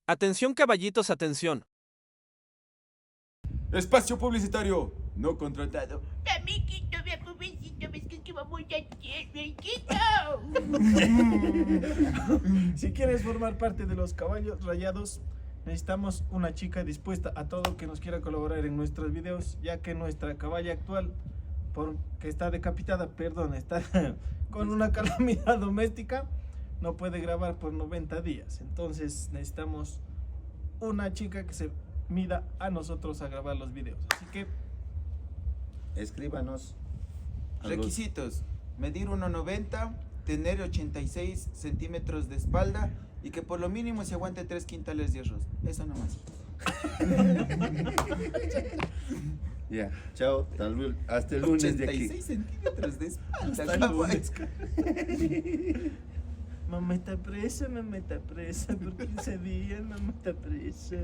Atención caballitos, atención. Espacio publicitario no contratado. Amiguito, vea, pobrecito, ves que vamos a hacer, amiguito. Si quieres formar parte de los caballos rayados, necesitamos una chica dispuesta a todo que nos quiera colaborar en nuestros videos, ya que nuestra caballa actual, porque está decapitada, perdón, está con una calamidad doméstica, no puede grabar por 90 días. Entonces necesitamos una chica que se mida a nosotros a grabar los videos. Así que Escríbanos. Requisitos: medir 1,90, tener 86 centímetros de espalda y que por lo mínimo se aguante 3 quintales de arroz. Eso nomás. Ya, chao. Hasta el lunes de aquí. 86 centímetros de espalda. Hasta el caballo. lunes. Mamá está presa por 15 días, mamá está presa.